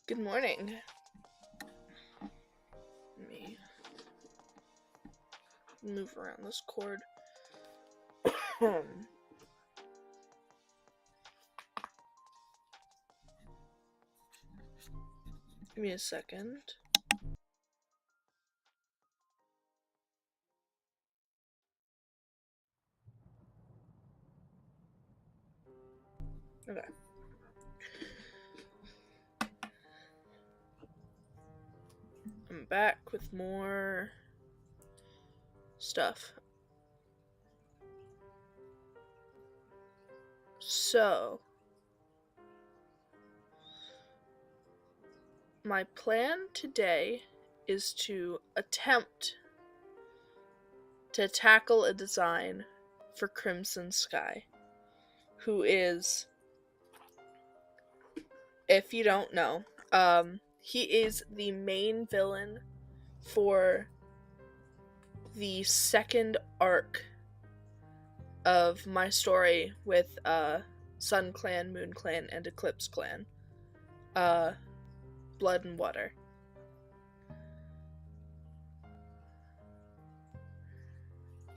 Good morning. Let me move around this cord. Give me a second. Okay. I'm back with more stuff. So, my plan today is to attempt to tackle a design for Crimson Sky, who is, if you don't know, he is the main villain for the second arc of my story with Sun Clan, Moon Clan, and Eclipse Clan. Blood and Water.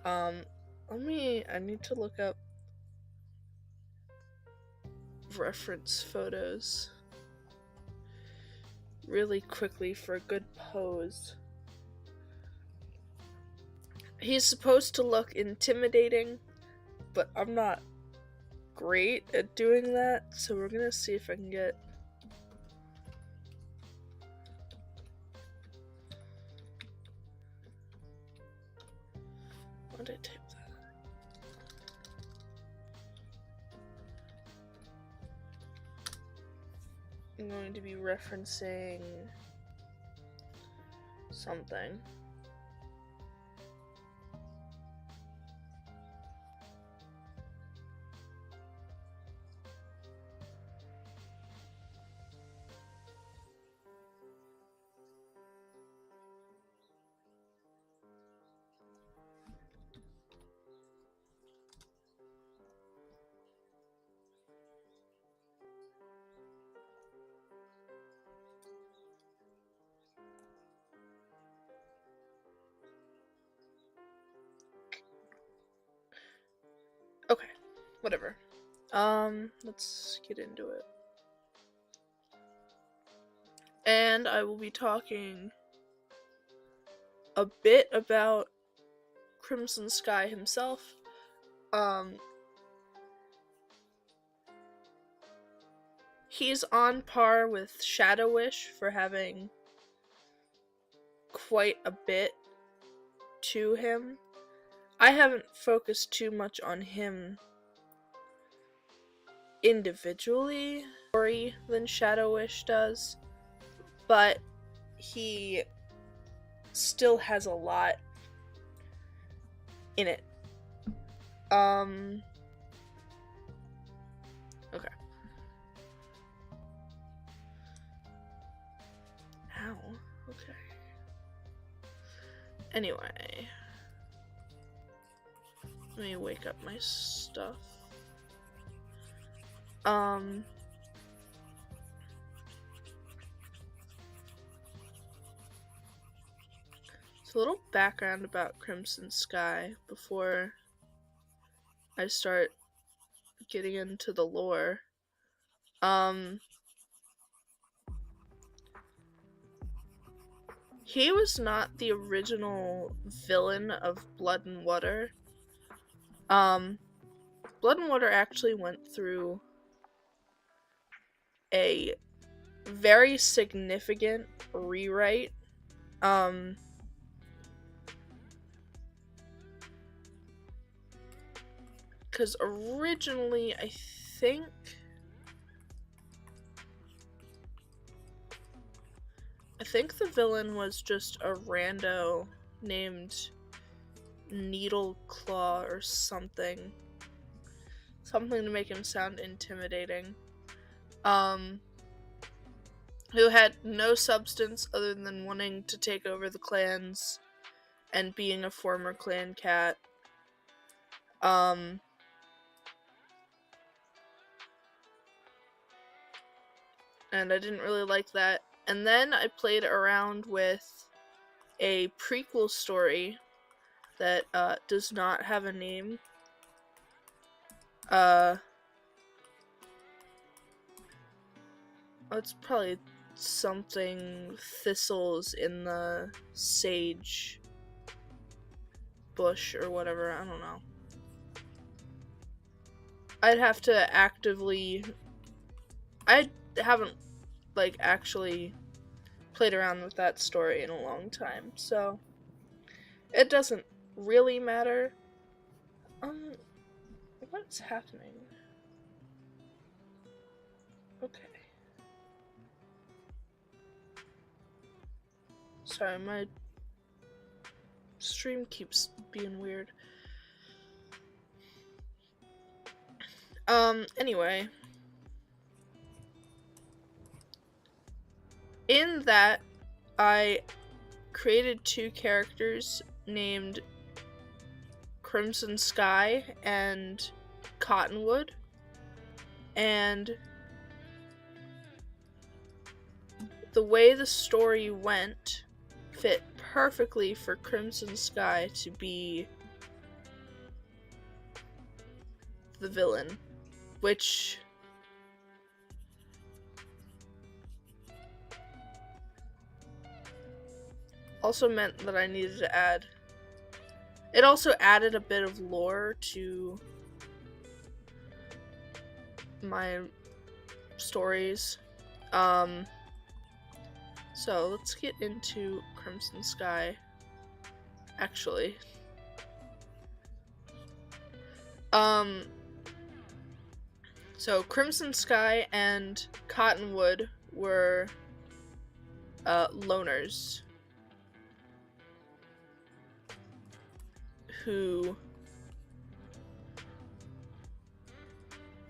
I need to look up reference photos really quickly for a good pose. He's supposed to look intimidating, but I'm not great at doing that, so we're gonna see if I can get how did I type that? I'm going to be referencing something. Okay, whatever. Let's get into it. And I will be talking a bit about Crimson Sky himself. He's on par with Shadow Wish for having quite a bit to him. I haven't focused too much on him individually than Shadow Wish does, but he still has a lot in it. Okay. Ow. Okay. Anyway. Let me wake up my stuff. So a little background about Crimson Sky before I start getting into the lore. He was not the original villain of Blood and Water. Blood and Water actually went through a very significant rewrite. Because originally, I think the villain was just a rando named Needleclaw or something. Something to make him sound intimidating. Who had no substance other than wanting to take over the clans and being a former clan cat. and I didn't really like that. And then I played around with a prequel story that does not have a name. It's probably something thistles in the sage bush or whatever, I don't know. I'd have to actively... I haven't, like, actually played around with that story in a long time, so it doesn't really matter. What's happening? Okay. Sorry, my stream keeps being weird. Anyway. In that, I created 2 characters named Crimson Sky and Cottonwood, and the way the story went fit perfectly for Crimson Sky to be the villain, which also meant that I needed to add... It also added a bit of lore to my stories. So let's get into Crimson Sky, actually. So Crimson Sky and Cottonwood were loners who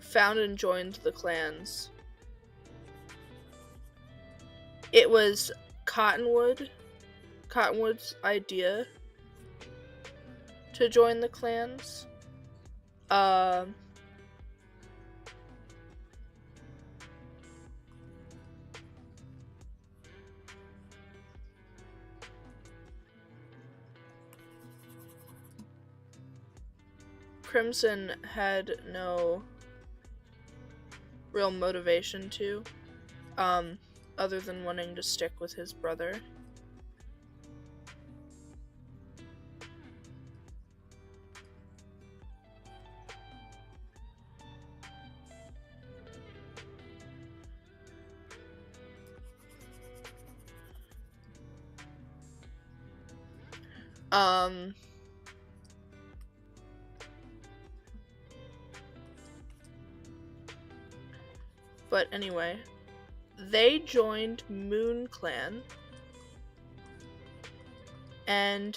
found and joined the clans. It was Cottonwood's idea to join the clans. Crimson had no real motivation to, other than wanting to stick with his brother. But anyway, they joined Moon Clan, and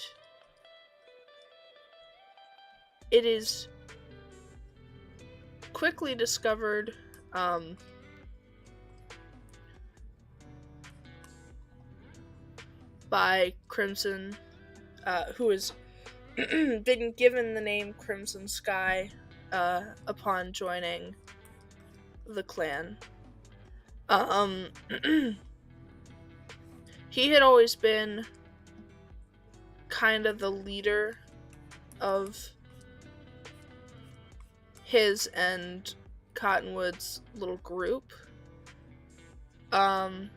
it is quickly discovered by Crimson, who has been given the name Crimson Sky upon joining the clan. He had always been kind of the leader of his and Cottonwood's little group. And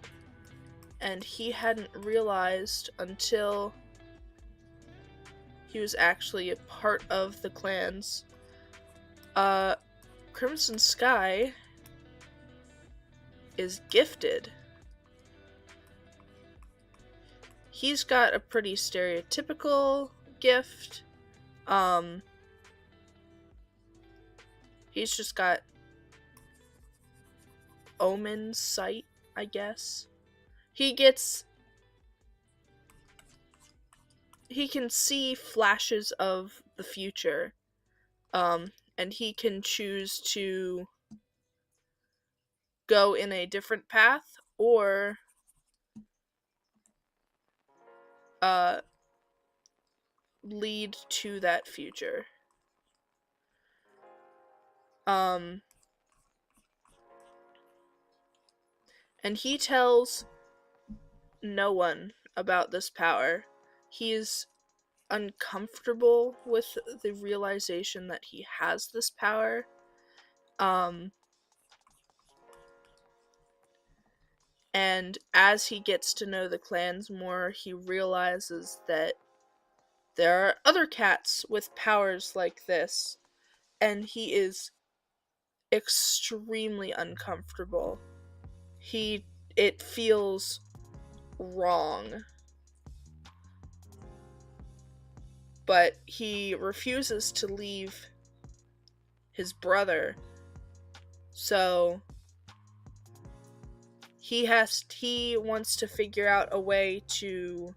he hadn't realized until he was actually a part of the clans. Crimson Sky is gifted. He's got a pretty stereotypical gift. He's just got omen sight, I guess. He can see flashes of the future. And he can choose to go in a different path or lead to that future. And he tells no one about this power. He is uncomfortable with the realization that he has this power. And as he gets to know the clans more, he realizes that there are other cats with powers like this, and he is extremely uncomfortable. It feels wrong. But he refuses to leave his brother. So he wants to figure out a way to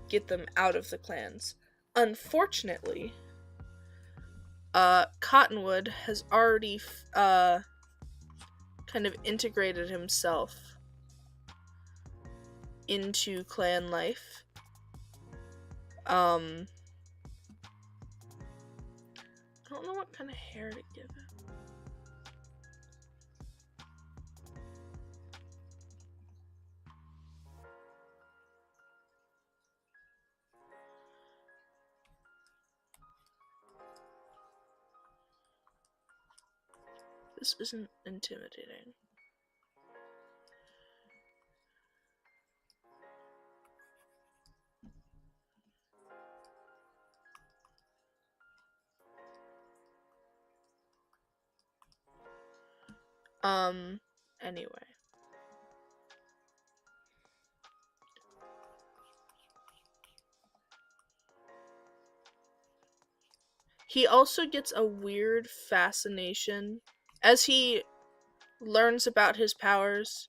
get them out of the clans. Unfortunately, Cottonwood has already kind of integrated himself into clan life. I don't know what kind of hair to give him. This isn't intimidating. Anyway. He also gets a weird fascination as he learns about his powers,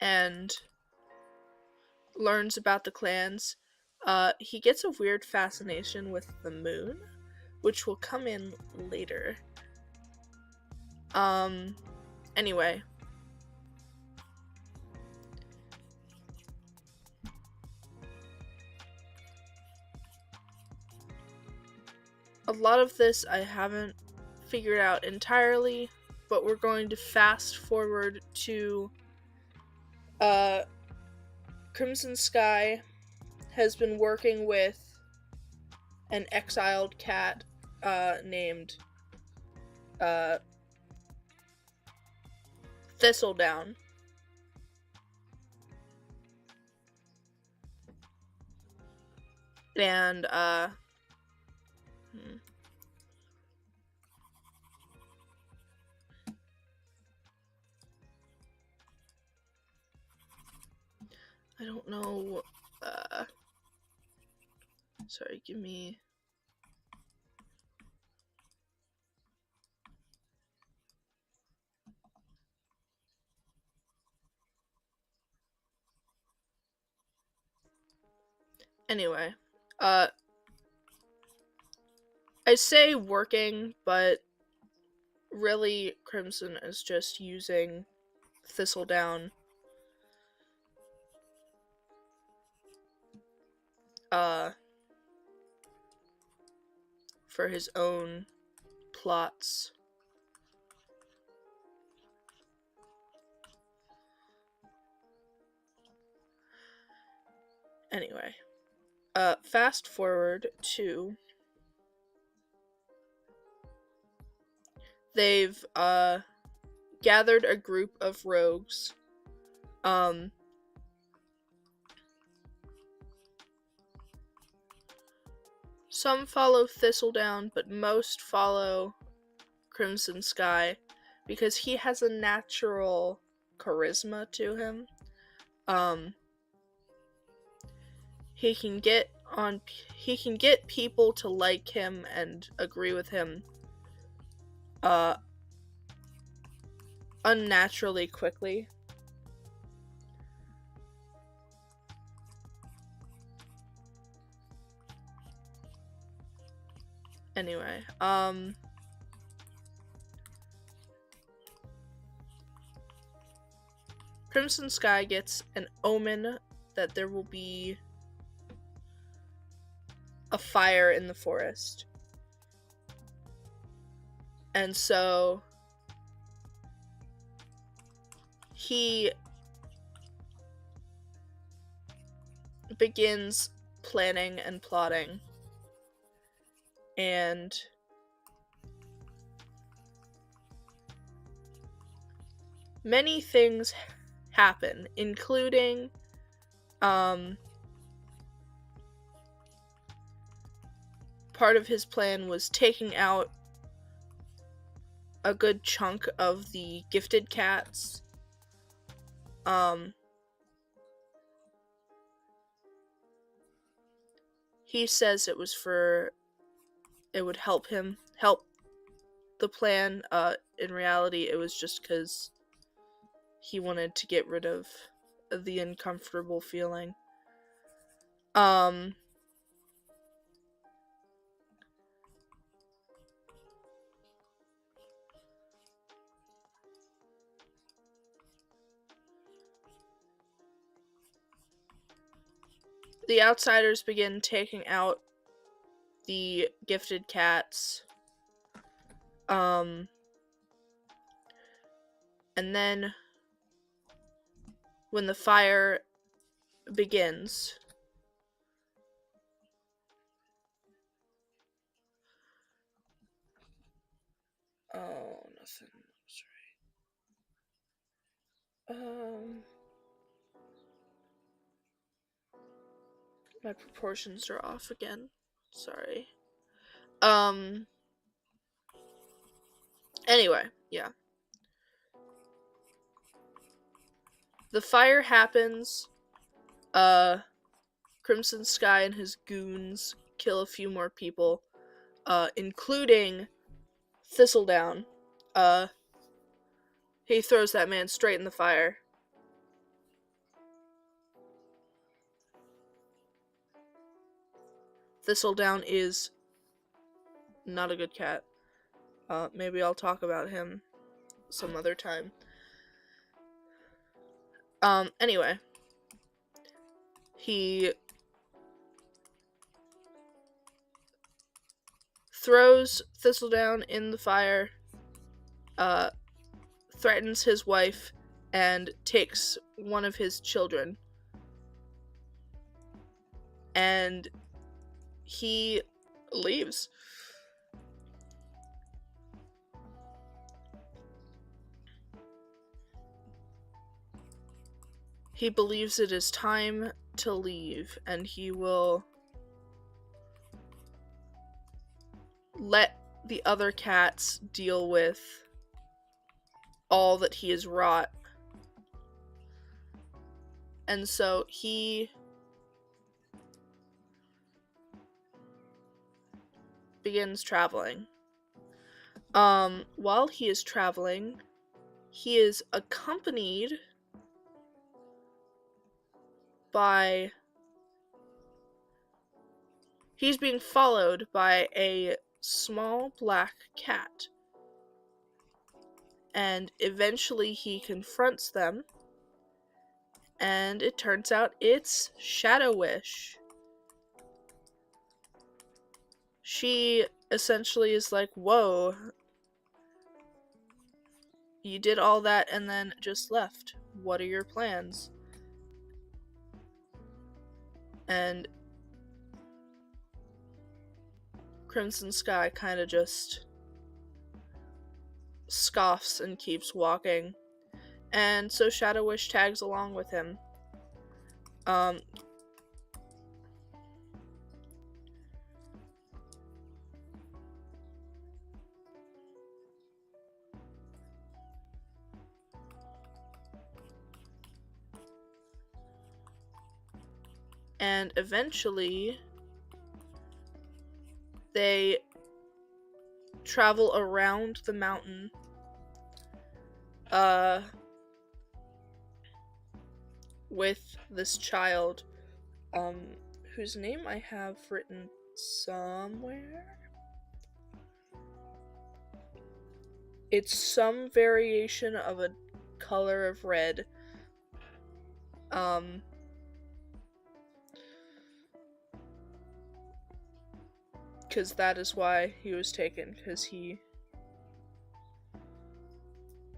and learns about the clans. He gets a weird fascination with the moon, which will come in later. Anyway. A lot of this I haven't figured out entirely, but we're going to fast forward to Crimson Sky has been working with an exiled cat named Thistledown. And I don't know. Sorry, give me. Anyway, I say working, but really Crimson is just using Thistledown for his own plots. Anyway, fast forward to they've gathered a group of rogues. Some follow Thistledown, but most follow Crimson Sky because he has a natural charisma to him. He can get people to like him and agree with him unnaturally quickly. Anyway, Crimson Sky gets an omen that there will be a fire in the forest. And so he begins planning and plotting, and many things happen, including part of his plan was taking out a good chunk of the gifted cats. He says it would help the plan. In reality, it was just because he wanted to get rid of the uncomfortable feeling. The outsiders begin taking out the gifted cats. And then when the fire begins, nothing looks right. My proportions are off again. Sorry. Anyway, yeah. The fire happens. Crimson Sky and his goons kill a few more people, including Thistledown. He throws that man straight in the fire. Thistledown is not a good cat. Maybe I'll talk about him some other time. Anyway. He throws Thistledown in the fire, threatens his wife, and takes one of his children. And he leaves. He believes it is time to leave, and he will let the other cats deal with all that he has wrought. And so he begins traveling. While he is traveling, he is accompanied by... He's being followed by a small black cat. And eventually he confronts them, and it turns out it's Shadow Wish. She essentially is like, whoa, you did all that and then just left. What are your plans? And Crimson Sky kind of just scoffs and keeps walking. And so Shadow Wish tags along with him. And eventually they travel around the mountain with this child, whose name I have written somewhere. It's some variation of a color of red. Because that is why he was taken, because he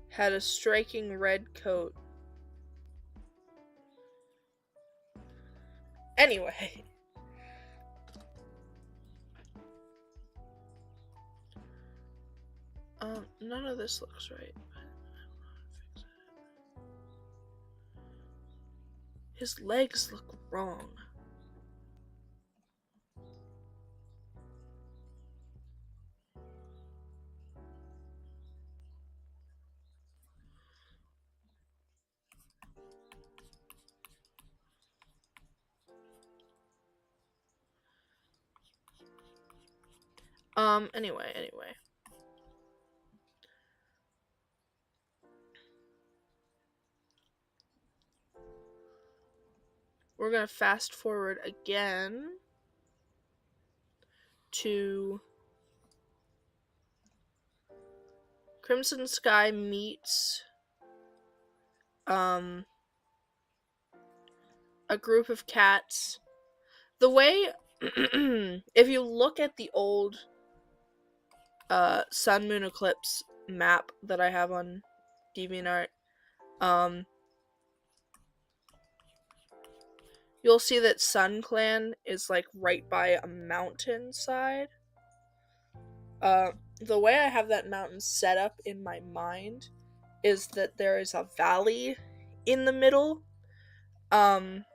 had a striking red coat Anyway. None of this looks right. His legs look wrong. Anyway. We're gonna fast forward again to Crimson Sky meets a group of cats. The way if you look at the old Sun Moon Eclipse map that I have on DeviantArt, you'll see that Sun Clan is like right by a mountainside. The way I have that mountain set up in my mind is that there is a valley in the middle, and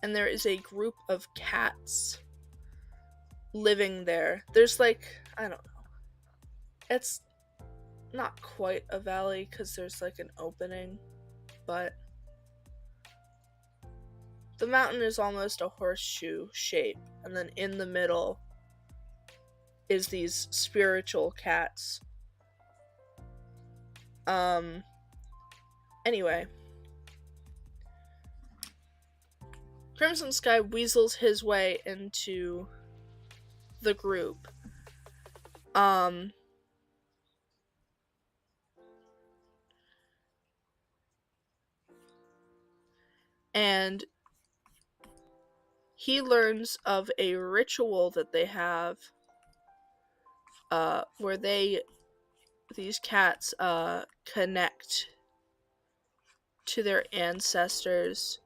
there is a group of cats living there. There's like, I don't know, it's not quite a valley because there's like an opening, but the mountain is almost a horseshoe shape, and then in the middle is these spiritual cats. Anyway, Crimson Sky weasels his way into the group. And he learns of a ritual that they have, where these cats, connect to their ancestors.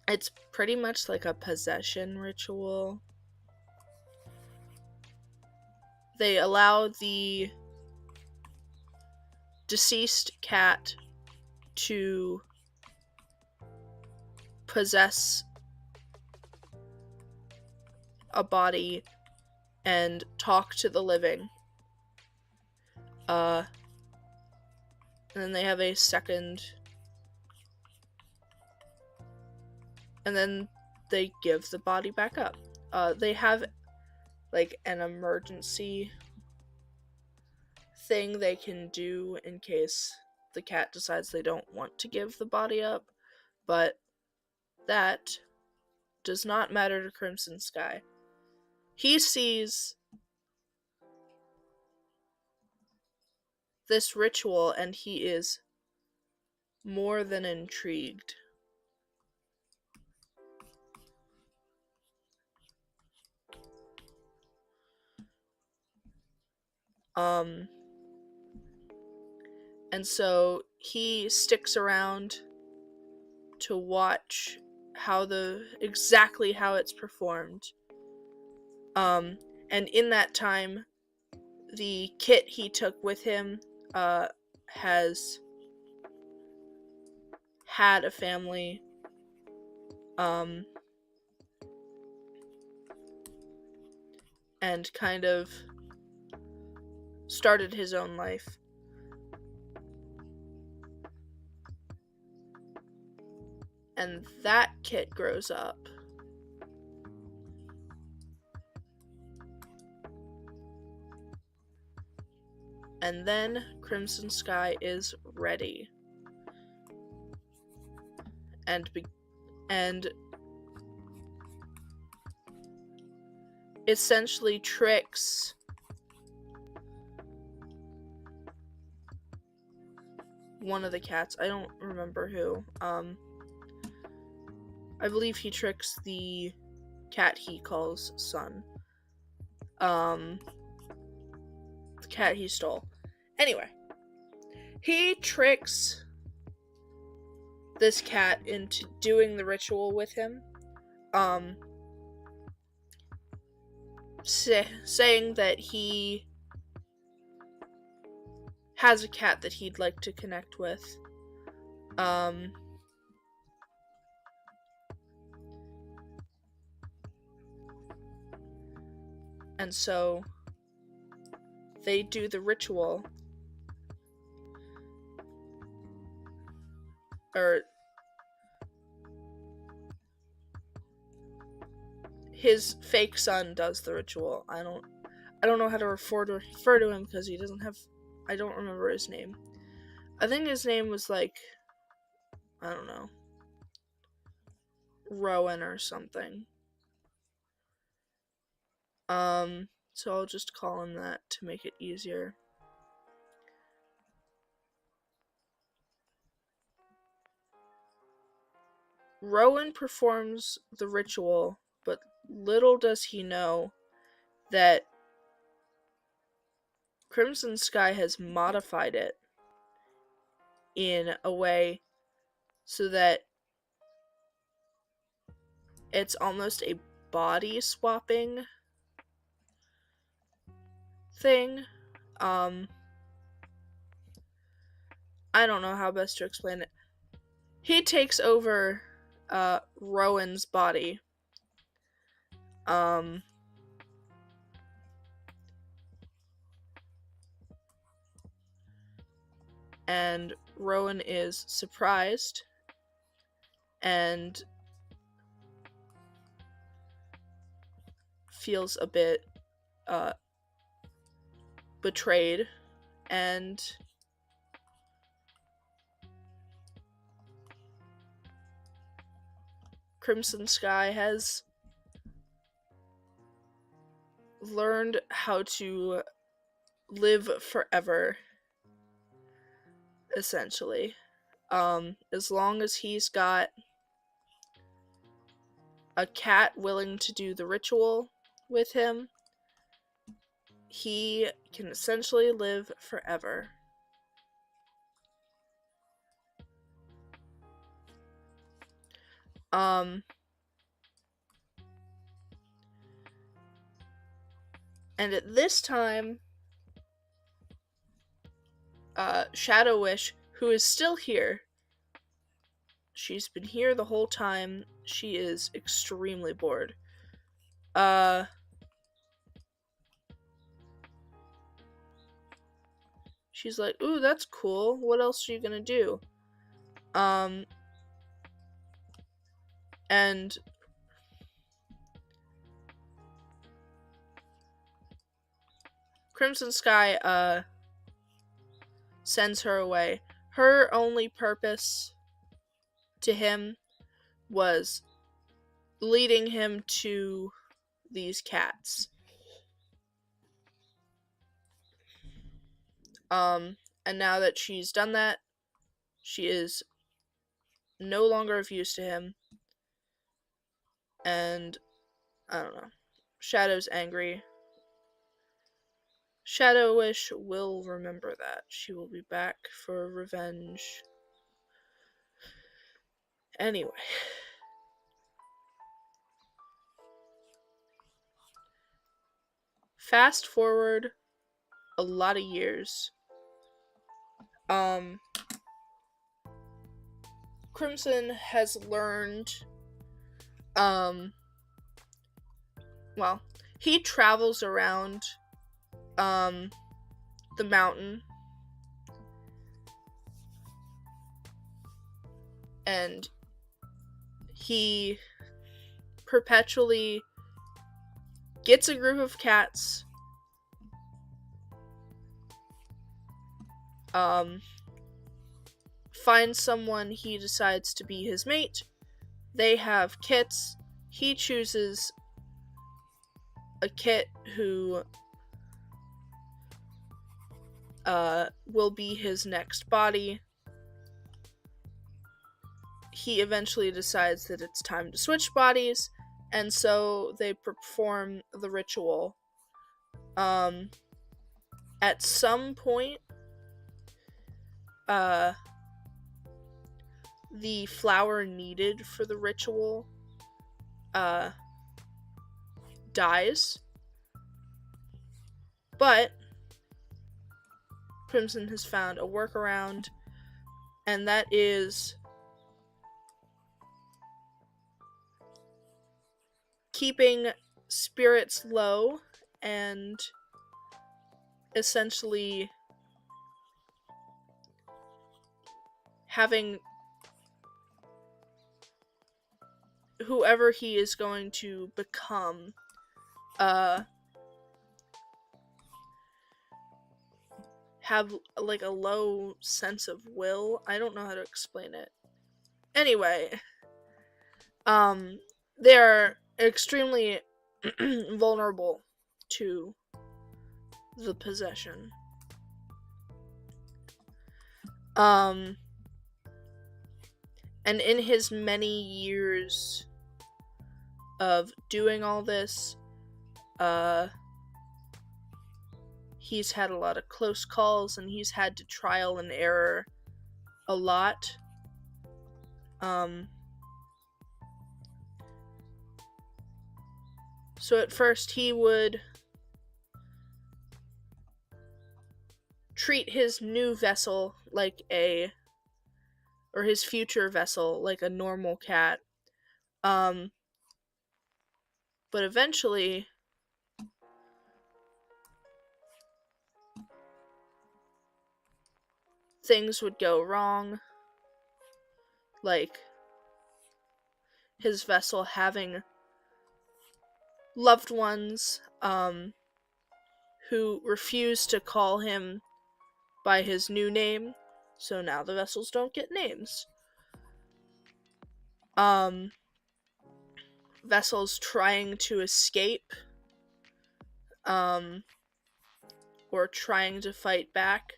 It's pretty much like a possession ritual. They allow the deceased cat to possess a body and talk to the living. And then they have a second, and then they give the body back up. They have like an emergency thing they can do in case the cat decides they don't want to give the body up, but that does not matter to Crimson Sky. He sees this ritual and he is more than intrigued. And so he sticks around to watch exactly how it's performed. And in that time, the kit he took with him has had a family, and kind of started his own life. And that kit grows up. And then Crimson Sky is ready. And essentially tricks one of the cats. I don't remember who. I believe he tricks the cat he calls Sun. the cat he stole. Anyway, he tricks this cat into doing the ritual with him, saying that he has a cat that he'd like to connect with. And so they do the ritual, or his fake son does the ritual. I don't know how to refer to him because he doesn't have, I don't remember his name. I think his name was like, I don't know, Rowan or something. So I'll just call him that to make it easier. Rowan performs the ritual, but little does he know that Crimson Sky has modified it in a way so that it's almost a body swapping thing. I don't know how best to explain it. He takes over Rowan's body. And Rowan is surprised and feels a bit betrayed, and Crimson Sky has learned how to live forever, essentially. As long as he's got a cat willing to do the ritual with him, he can essentially live forever. And at this time, Shadow Wish, who is still here, she's been here the whole time, she is extremely bored. She's like, ooh, that's cool, what else are you gonna do? And Crimson Sky, sends her away. Her only purpose to him was leading him to these cats. And now that she's done that, she is no longer of use to him. And, I don't know. Shadow's angry. Shadow Wish will remember that. She will be back for revenge. Anyway. Fast forward a lot of years. Crimson has learned, well, he travels around, the mountain, and he perpetually gets a group of cats, finds someone he decides to be his mate, they have kits, he chooses a kit who will be his next body. He eventually decides that it's time to switch bodies, and so they perform the ritual At some point, the flower needed for the ritual dies, but Crimson has found a workaround, and that is keeping spirits low and essentially having whoever he is going to become have like a low sense of will. I don't know how to explain it. Anyway, they're extremely vulnerable to the possession. And in his many years of doing all this, he's had a lot of close calls, and he's had to trial and error a lot. So at first he would treat his new vessel or his future vessel like a normal cat. But eventually things would go wrong, like his vessel having loved ones who refused to call him by his new name, so now the vessels don't get names. Vessels trying to escape or trying to fight back,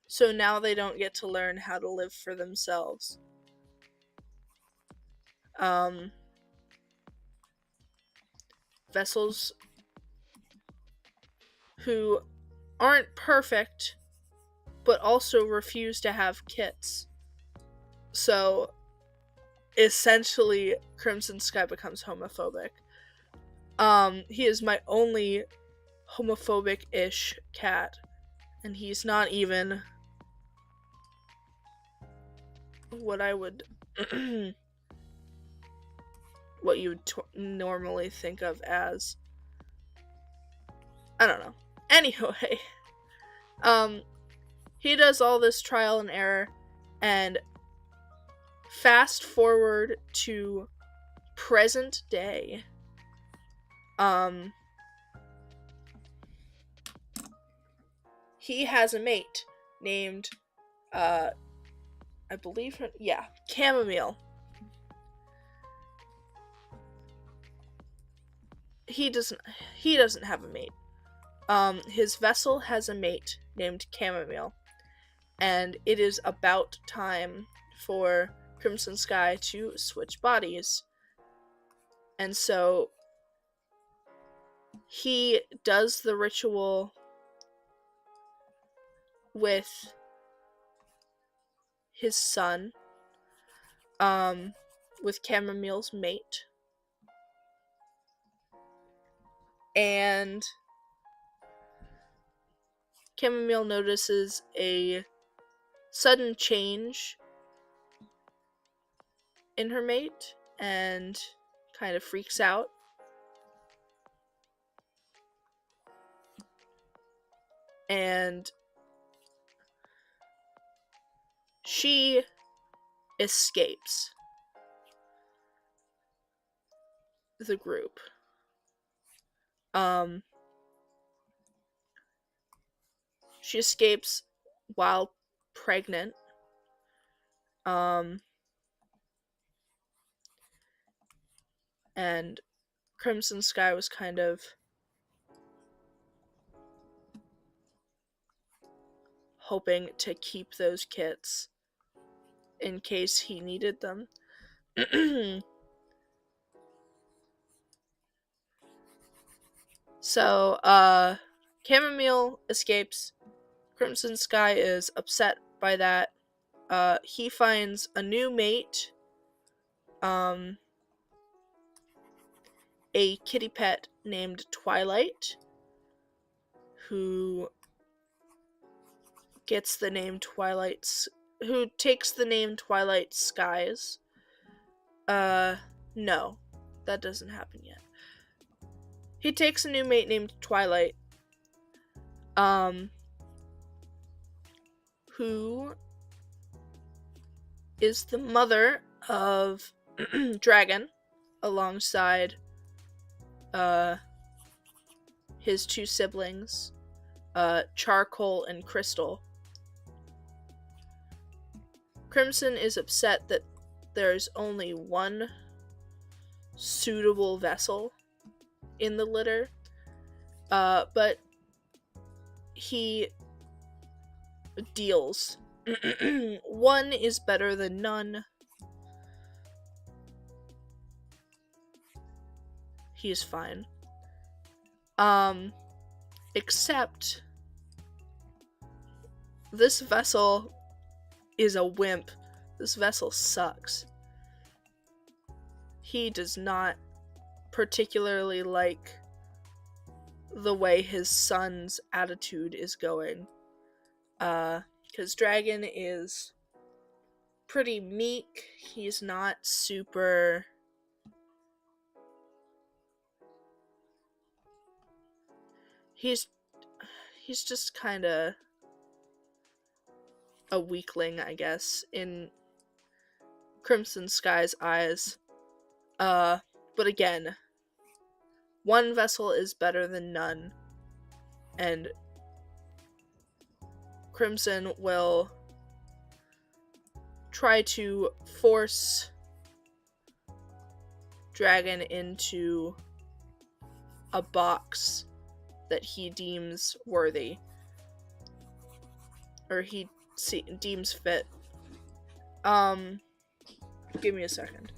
so now they don't get to learn how to live for themselves. Vessels who aren't perfect but also refuse to have kits. So essentially Crimson Sky becomes homophobic. He is my only homophobic-ish cat, and he's not even what I would what you would normally think of as, I don't know. Anyway, he does all this trial and error, and fast forward to present day. He has a mate named, I believe, Chamomile. He doesn't have a mate. His vessel has a mate named Chamomile, and it is about time for Crimson Sky to switch bodies. And so he does the ritual with his son, with Chamomile's mate. And Chamomile notices a sudden change in her mate and kind of freaks out. And she escapes the group. She escapes while pregnant. And Crimson Sky was kind of hoping to keep those kits in case he needed them. So, Chamomile escapes. Crimson Sky is upset by that. He finds a new mate, a kitty pet named Twilight, who takes the name Twilight Skies. No, that doesn't happen yet. He takes a new mate named Twilight, who is the mother of Dragon, alongside his two siblings, Charcoal and Crystal. Crimson is upset that there's only one suitable vessel in the litter, but he deals. One is better than none. He's fine. Except this vessel is a wimp. This vessel sucks. He does not particularly like the way his son's attitude is going. Because Dragon is pretty meek. He's not super... He's just kind of a weakling, I guess, in Crimson Sky's eyes. But again, one vessel is better than none, and Crimson will try to force Dragon into a box that he deems worthy, or he deems fit. Give me a second.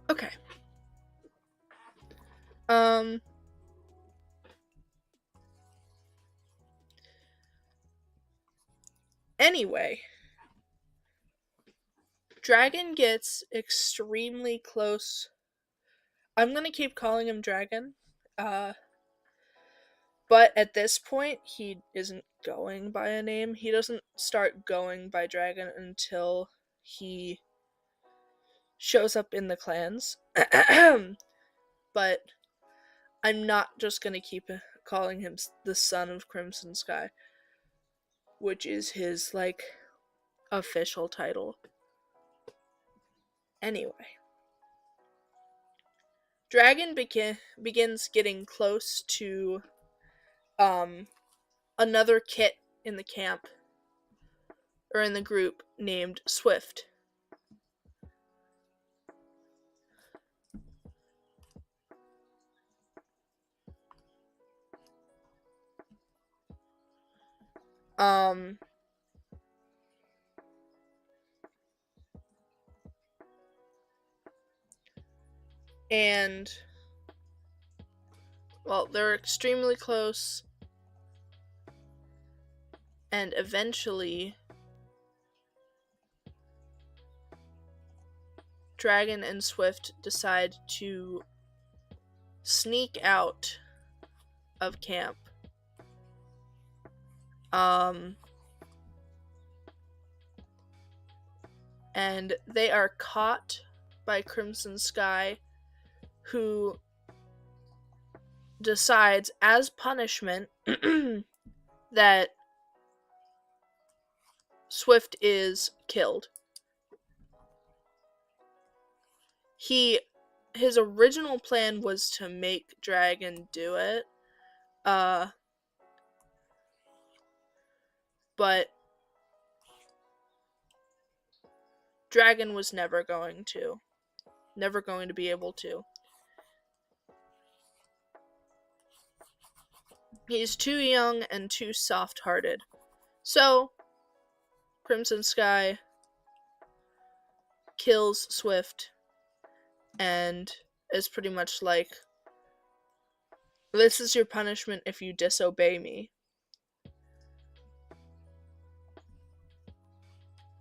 Okay. Anyway, Dragon gets extremely close. I'm gonna keep calling him Dragon. But at this point, he isn't going by a name. He doesn't start going by Dragon until he shows up in the clans. But I'm not just gonna keep calling him the Son of Crimson Sky, which is his, official title. Anyway. Dragon begins getting close to another kit in the camp, or in the group, named Swift. And, well, they're extremely close, and eventually Dragon and Swift decide to sneak out of camp. And they are caught by Crimson Sky, who decides, as punishment, that Swift is killed. His original plan was to make Dragon do it, but Dragon was never going to be able to. He's too young and too soft-hearted. So, Crimson Sky kills Swift and is pretty much like, this is your punishment if you disobey me.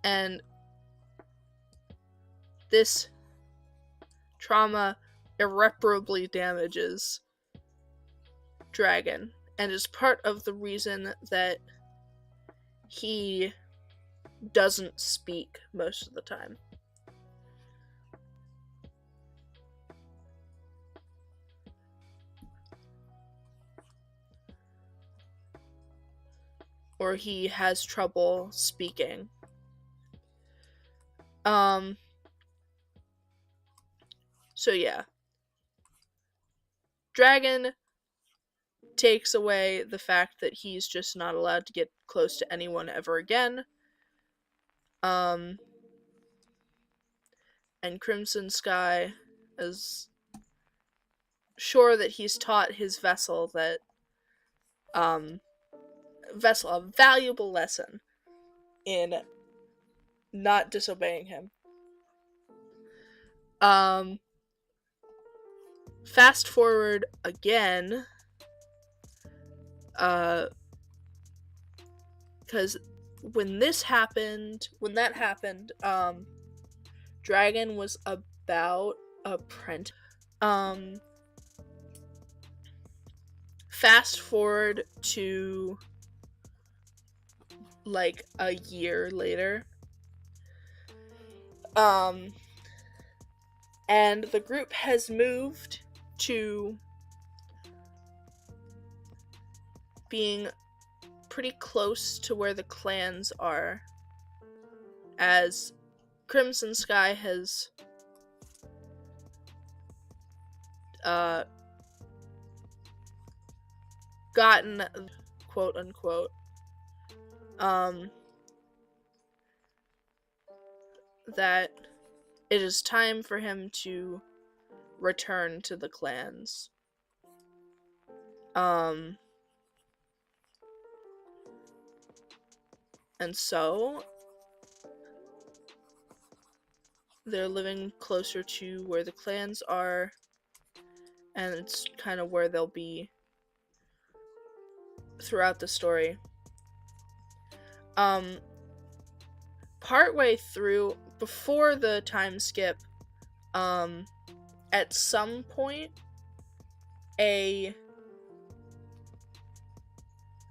And this trauma irreparably damages Dragon, and is part of the reason that he doesn't speak most of the time. Or he has trouble speaking. So yeah. Dragon takes away the fact that he's just not allowed to get close to anyone ever again. And Crimson Sky is sure that he's taught his vessel that a valuable lesson in not disobeying him. Fast forward again, because when that happened, Dragon was about apprentice. Fast forward to like a year later, and the group has moved to being pretty close to where the clans are, as Crimson Sky has gotten, quote unquote, that it is time for him to return to the clans. And so they're living closer to where the clans are, and it's kind of where they'll be throughout the story. Partway through, before the time skip, at some point,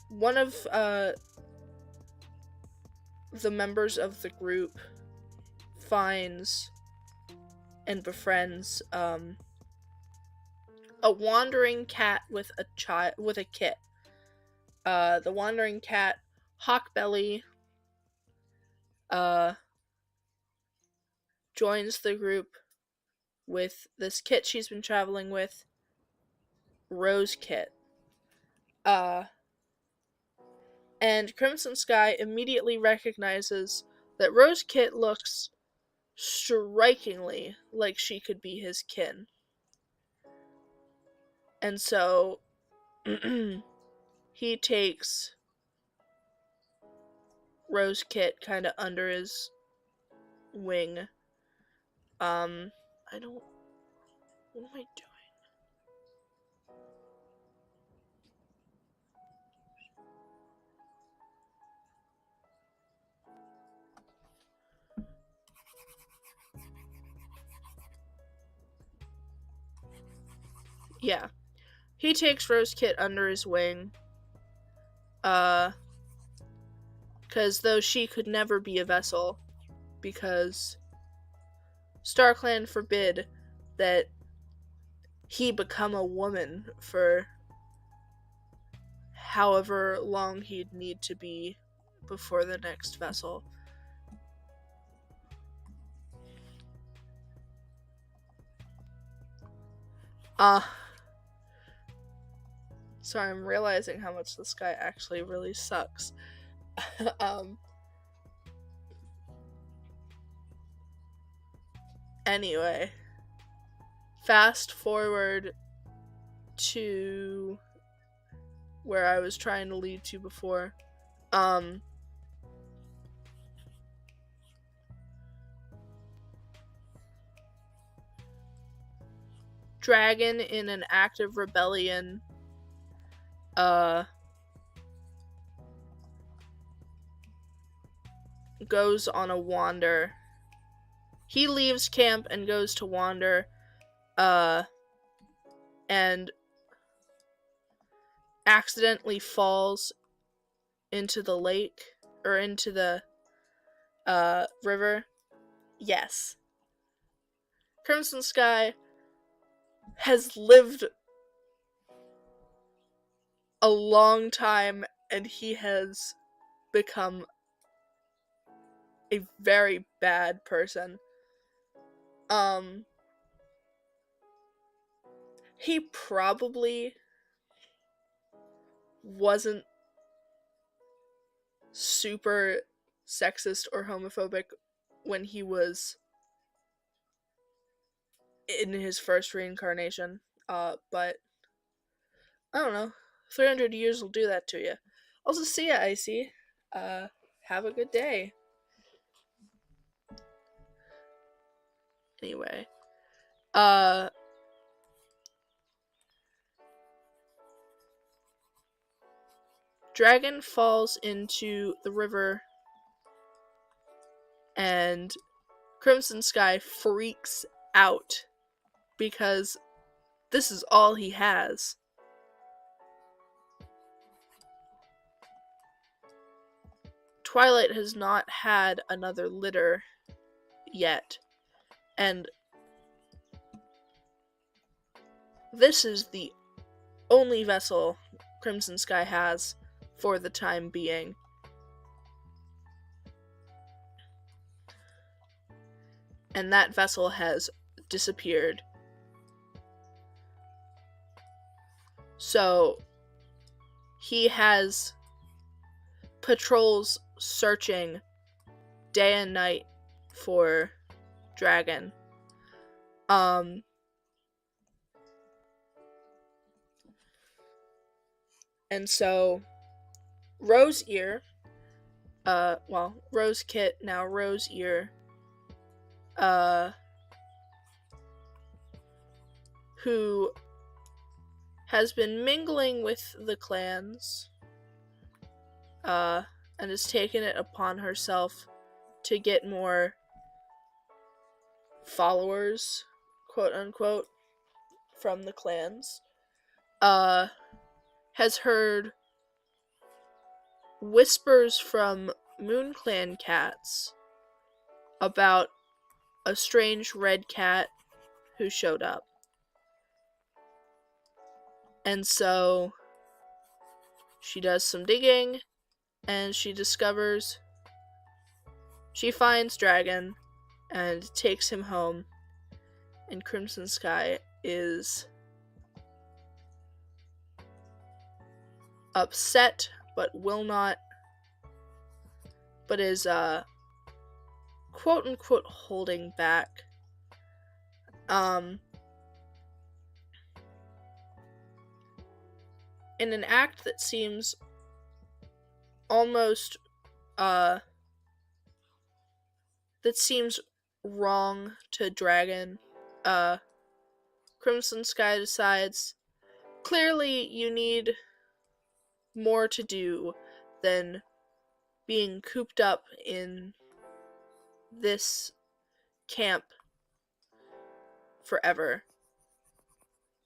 one of the members of the group finds and befriends a wandering cat with a kit. The wandering cat, Hawkbelly, joins the group with this kit she's been traveling with, Rose Kit. And Crimson Sky immediately recognizes that Rose Kit looks strikingly like she could be his kin. And so he takes Rose Kit kind of under his wing. What am I doing? Yeah. He takes Rose Kit under his wing. Because though she could never be a vessel, because StarClan forbid that he become a woman for however long he'd need to be before the next vessel. Sorry, I'm realizing how much this guy actually really sucks. Anyway, fast forward to where I was trying to lead to before. Dragon, in an act of rebellion, goes on a wander. He leaves camp and goes to wander, and accidentally falls into the lake, or into the river. Yes. Crimson Sky has lived a long time, and he has become a very bad person. He probably wasn't super sexist or homophobic when he was in his first reincarnation, but I don't know, 300 years will do that to you. Also, see ya, Icy. Have a good day. Anyway, Dragon falls into the river, and Crimson Sky freaks out because this is all he has. Twilight has not had another litter yet, and this is the only vessel Crimson Sky has for the time being. And that vessel has disappeared. So he has patrols searching day and night for Dragon. And so Rose Ear, Rose Kit, now Rose Ear, who has been mingling with the clans, and has taken it upon herself to get more followers, quote unquote, from the clans, has heard whispers from Moon Clan cats about a strange red cat who showed up. And so she does some digging, and she finds Dragon and takes him home, and Crimson Sky is upset but is quote unquote holding back. In an act that seems almost that seems wrong to Dragon, Crimson Sky decides, clearly you need more to do than being cooped up in this camp forever.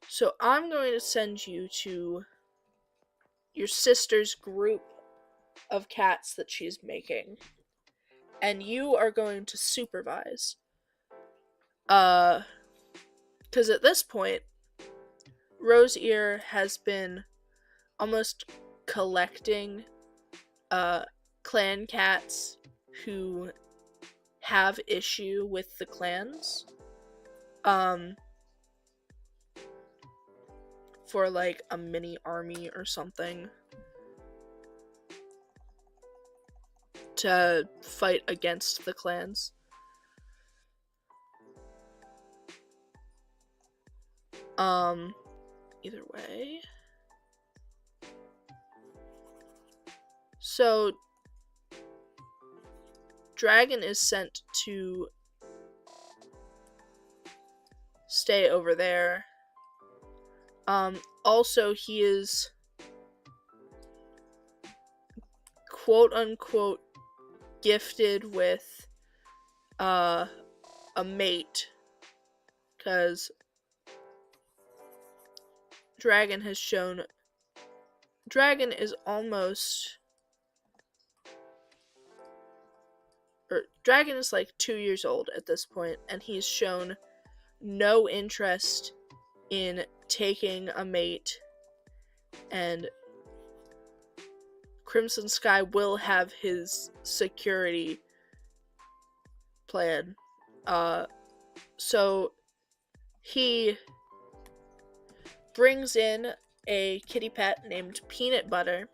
So I'm going to send you to your sister's group of cats that she's making, and you are going to supervise. Because at this point, Rose Ear has been almost collecting clan cats who have issue with the clans, for like a mini army or something to fight against the clans. Either way, So Dragon is sent to stay over there. Also, he is quote unquote gifted with a mate, because Dragon is almost, or Dragon is like 2 years old at this point, and he's shown no interest in taking a mate, and Crimson Sky will have his security plan. So he brings in a kitty pet named Peanut Butter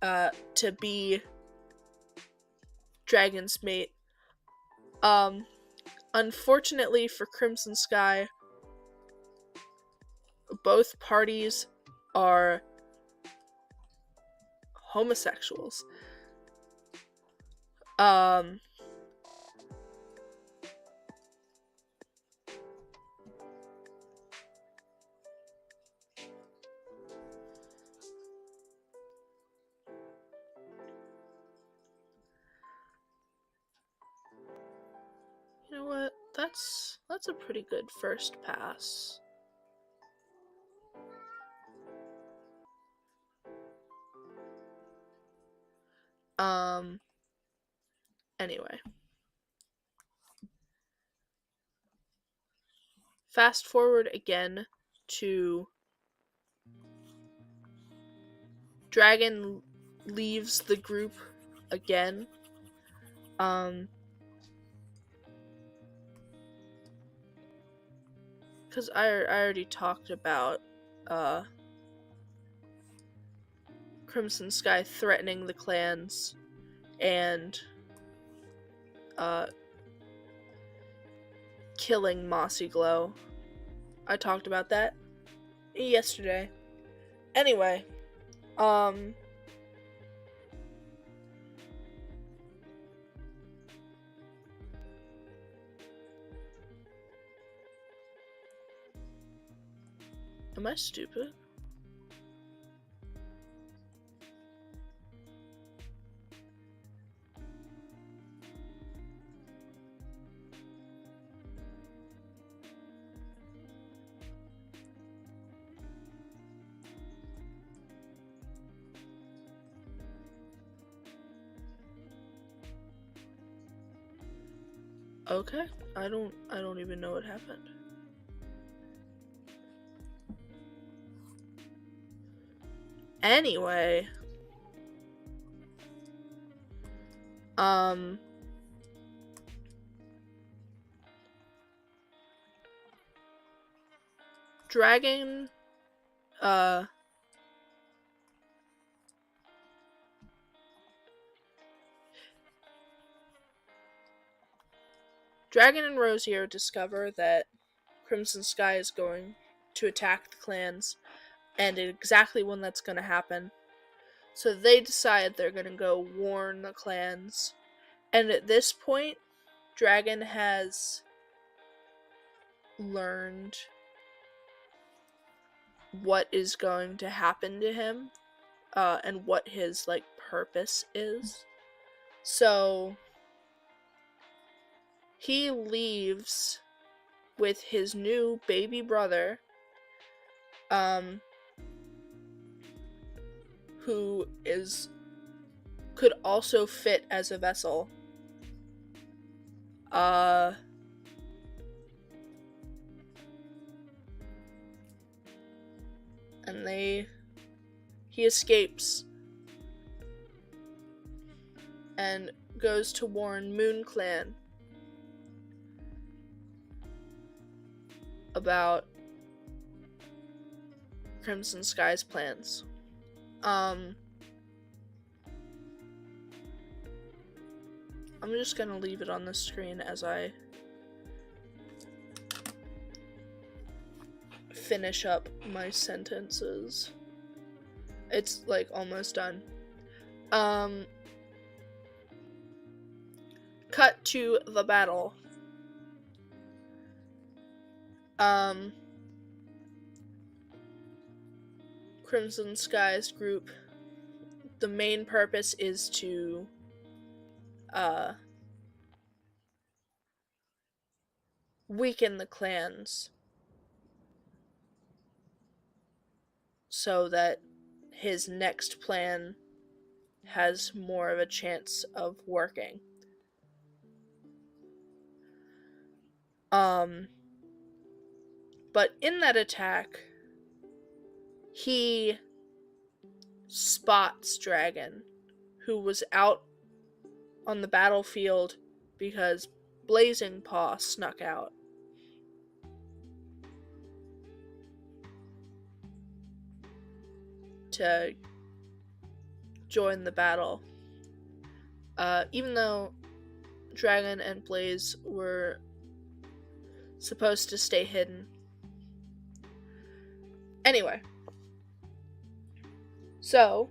to be Dragon's mate. Unfortunately for Crimson Sky, both parties are homosexuals. You know what? That's a pretty good first pass. Anyway. Fast forward again to Dragon leaves the group again. Because I already talked about Crimson Sky threatening the clans and killing Mossy Glow. I talked about that yesterday. Anyway, am I stupid? Okay, I don't even know what happened. Anyway, Dragon, Dragon and Rosier discover that Crimson Sky is going to attack the clans, and exactly when that's going to happen. So they decide they're going to go warn the clans. And at this point, Dragon has learned what is going to happen to him, and what his, purpose is. So he leaves with his new baby brother, who could also fit as a vessel. And he escapes and goes to warn Moon Clan about Crimson Sky's plans. I'm just gonna leave it on the screen as I finish up my sentences. It's almost done. Cut to the battle. Crimson Skies group, the main purpose is to weaken the clans so that his next plan has more of a chance of working. But in that attack, he spots Dragon, who was out on the battlefield because Blazing Paw snuck out. To join the battle. Even though Dragon and Blaze were supposed to stay hidden. Anyway. So,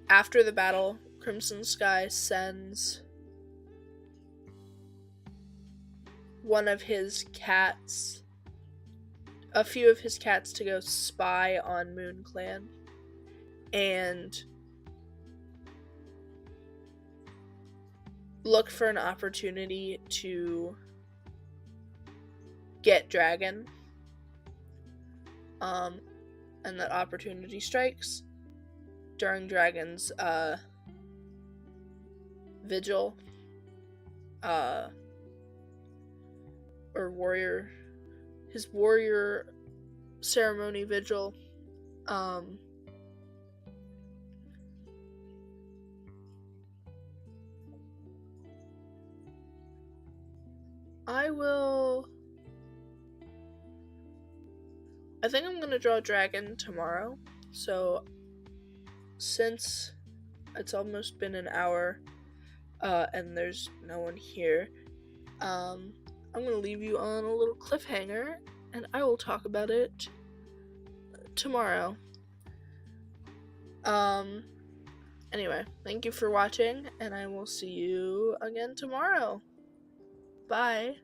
after the battle, Crimson Sky sends one of his cats, a few of his cats, to go spy on Moon Clan and look for an opportunity to get Dragon. And that opportunity strikes during Dragon's vigil, or his warrior ceremony vigil. I think I'm gonna draw Dragon tomorrow, so since it's almost been an hour, and there's no one here, I'm gonna leave you on a little cliffhanger, and I will talk about it tomorrow. Anyway, thank you for watching, and I will see you again tomorrow. Bye.